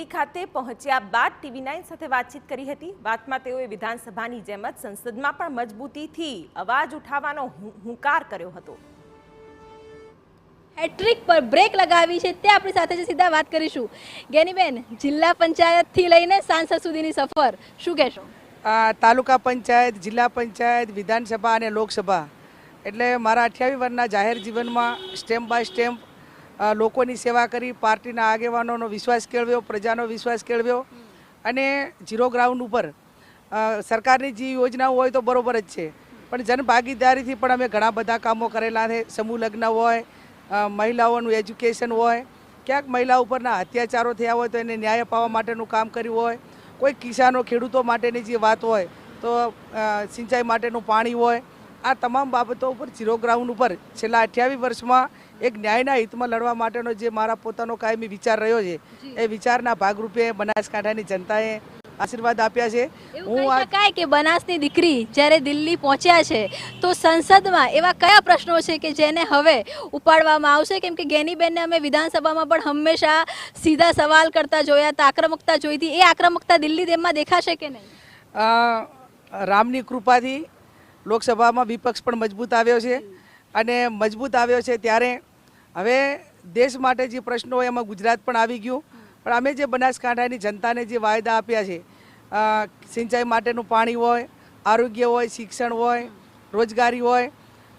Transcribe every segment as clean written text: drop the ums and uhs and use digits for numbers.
દિલ્હી ખાતે પહોંચ્યા બાદ TV9 સાથે વાતચીત કરી હતી। વાતમાં તેઓએ વિધાનસભાની જેમ જ સંસદમાં પણ મજબૂતીથી અવાજ ઉઠાવવાનો હુંકાર કર્યો હતો। હેટ્રિક પર બ્રેક લગાવી છે તે આપણી સાથે જ સીધા વાત કરીશું। ગેનીબેન, જિલ્લા પંચાયતથી લઈને સાંસદ સુધીની સફર શું કહેશો? તાલુકા પંચાયત, જિલ્લા પંચાયત, વિધાનસભા અને લોકસભા એટલે મારા 28 વર્ષના જાહેર જીવનમાં સ્ટેપ બાય સ્ટેપ લોકોની સેવા કરી, પાર્ટીના આગેવાનોનો વિશ્વાસ કેળવ્યો, પ્રજાનો વિશ્વાસ કેળવ્યો અને ઝીરો ગ્રાઉન્ડ ઉપર સરકારની જે યોજનાઓ હોય તો બરોબર જ છે, પણ જનભાગીદારીથી પણ અમે ઘણા બધા કામો કરેલા છે। સમૂહ લગ્ન હોય, મહિલાઓનું એજ્યુકેશન હોય, ક્યાંક મહિલા ઉપરના અત્યાચારો થયા હોય તો એને ન્યાય અપાવવા માટેનું કામ કર્યું હોય, કોઈ કિસાનો ખેડૂતો માટેની જે વાત હોય તો સિંચાઈ માટેનું પાણી હોય, આ તમામ બાબતો ઉપર ઝીરો ગ્રાઉન્ડ ઉપર છેલ્લા 28 વર્ષમાં એક ન્યાયના હિતમાં લડવા માટેનો જે મારા પોતાનો કાયમી વિચાર રહ્યો છે એ વિચારના ભાગરૂપે બનાસકાંઠાની જનતાએ આશીર્વાદ આપ્યા છે। હું કહી શકાય કે બનાસની દીકરી જ્યારે દિલ્હી પહોંચ્યા છે તો સંસદમાં એવા કયા પ્રશ્નો છે કે જેને હવે ઉપાડવામાં આવશે? કેમ કે ગેનીબેનને અમે વિધાનસભામાં પણ હંમેશા સીધા સવાલ કરતા જોયા હતા, આક્રમકતા જોઈ હતી, એ આક્રમકતા દિલ્હી તેમાં દેખાશે કે નહીં? રામની કૃપાથી લોકસભામાં વિપક્ષ પણ મજબૂત આવ્યો છે અને મજબૂત આવ્યો છે ત્યારે હવે દેશ માટે જે પ્રશ્નો હોય એમાં ગુજરાત પણ આવી ગયું, પણ અમે જે બનાસકાંઠાની જનતાને જે વાયદા આપ્યા છે, સિંચાઈ માટેનું પાણી હોય, આરોગ્ય હોય, શિક્ષણ હોય, રોજગારી હોય,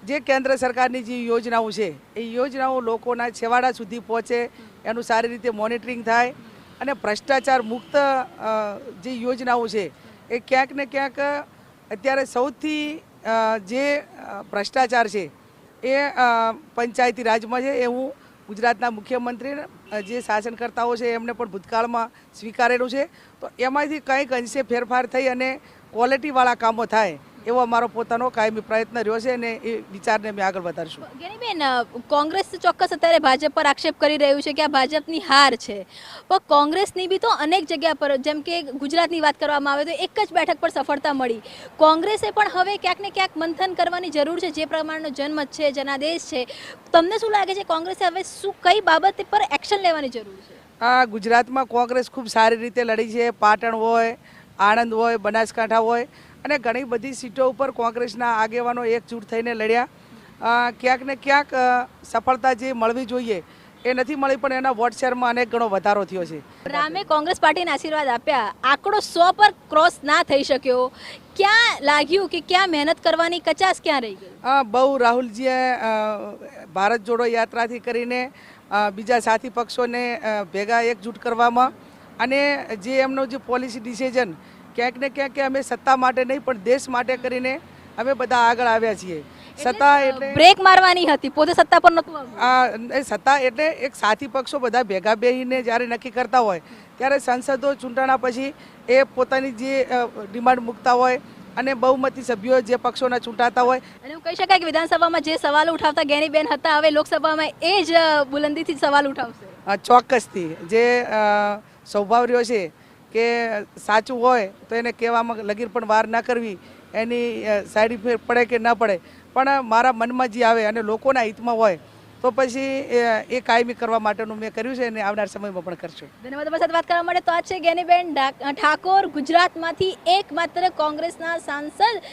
જે કેન્દ્ર સરકારની જે યોજનાઓ છે એ યોજનાઓ લોકોના છેવાડા સુધી પહોંચે, એનું સારી રીતે મોનિટરિંગ થાય અને ભ્રષ્ટાચાર મુક્ત જે યોજનાઓ છે એ ક્યાંક ને ક્યાંક અત્યારે સૌથી જે ભ્રષ્ટાચાર છે એ પંચાયતી રાજમાં છે એ હું ગુજરાતના મુખ્યમંત્રી જે શાસનકર્તાઓ છે એમને પણ ભૂતકાળમાં સ્વીકારેલું છે, તો એમાંથી કંઈક અંશે ફેરફાર થઈ અને ક્વોલિટીવાળા કામો થાય એવો અમારો પોતાનો કાયમી પ્રયત્ન રહ્યો છે અને એ વિચારને અમે આગળ વધારશું। ગેનીબેન, કોંગ્રેસ ચોક્કસ અત્યારે ભાજપ પર આક્ષેપ કરી રહ્યું છે કે આ ભાજપની હાર છે, પણ કોંગ્રેસની બી તો અનેક જગ્યા પર, જેમ કે ગુજરાતની વાત કરવામાં આવે તો એક જ બેઠક પર સફળતા મળી। કોંગ્રેસે પણ હવે ક્યાંક ને ક્યાંક મંથન કરવાની જરૂર છે, જે પ્રમાણનો જનમત છે, જનાદેશ છે। તમને શું લાગે છે કોંગ્રેસે હવે કઈ બાબત પર એક્શન લેવાની જરૂર છે? ગુજરાતમાં કોંગ્રેસ ખૂબ સારી રીતે લડી છે। પાટણ હોય, આણંદ હોય, બનાસકાંઠા હોય અને ઘણી બધી સીટો ઉપર કોંગ્રેસના આગેવાનો એકજૂટ થઈને લડ્યા। ક્યાંક ને ક્યાંક સફળતા જે મળવી જોઈએ એ નથી મળી, પણ એના વોટ શેરમાં અનેક ગણો વધારો થયો છે। રામે કોંગ્રેસ પાર્ટીને આશીર્વાદ આપ્યા, આંકડો 100 પર ક્રોસ ના થઈ શક્યો, ક્યાં લાગ્યું કે ક્યાં મહેનત કરવાની કચાશ ક્યાં રહી ગઈ? બહુ રાહુલજીએ ભારત જોડો યાત્રાથી કરીને બીજા સાથી પક્ષોને ભેગા એકજૂટ કરવામાં અને જે એમનો જે પોલિસી ડિસિઝન ક્યાંક ને ક્યાંક અમે સત્તા માટે નહીં પણ દેશ માટે કરીને અમે બધા આગળ આવ્યા છીએ। સત્તા એટલે બ્રેક મારવાની હતી, પોતે સત્તા પર નહોતું આવવું। સત્તા એટલે એક સાથી પક્ષો બધા ભેગા બેસીને જ્યારે નક્કી કરતા હોય ત્યારે સંસદો ચૂંટણા પછી એ પોતાની જે ડિમાન્ડ મૂકતા હોય અને બહુમતી સભ્યો જે પક્ષોના ચૂંટાતા હોય, અને હું કહી શકાય કે વિધાનસભામાં જે સવાલો ઉઠાવતા ગેનીબેન હતા હવે લોકસભામાં એ જ બુલંદીથી સવાલ ઉઠાવશે। ચોક્કસથી જે સ્વભાવ રહ્યો છે કે સાચું હોય તો એને કહેવામાં લગીર પણ વાર ના કરવી, એની સાઈડ ઇફેક્ટ પડે કે ના પડે, પણ મારા મનમાં જે આવે અને લોકોના હિતમાં હોય તો પછી એ કાયમી કરવા માટેનું મેં કર્યું છે અને આવનાર સમયમાં પણ કરશું। ધન્યવાદ। તમારી સાથે વાત કરવા માટે તો આ છે ગેનીબેન ઠાકોર, ગુજરાતમાંથી એકમાત્ર કોંગ્રેસના સાંસદ।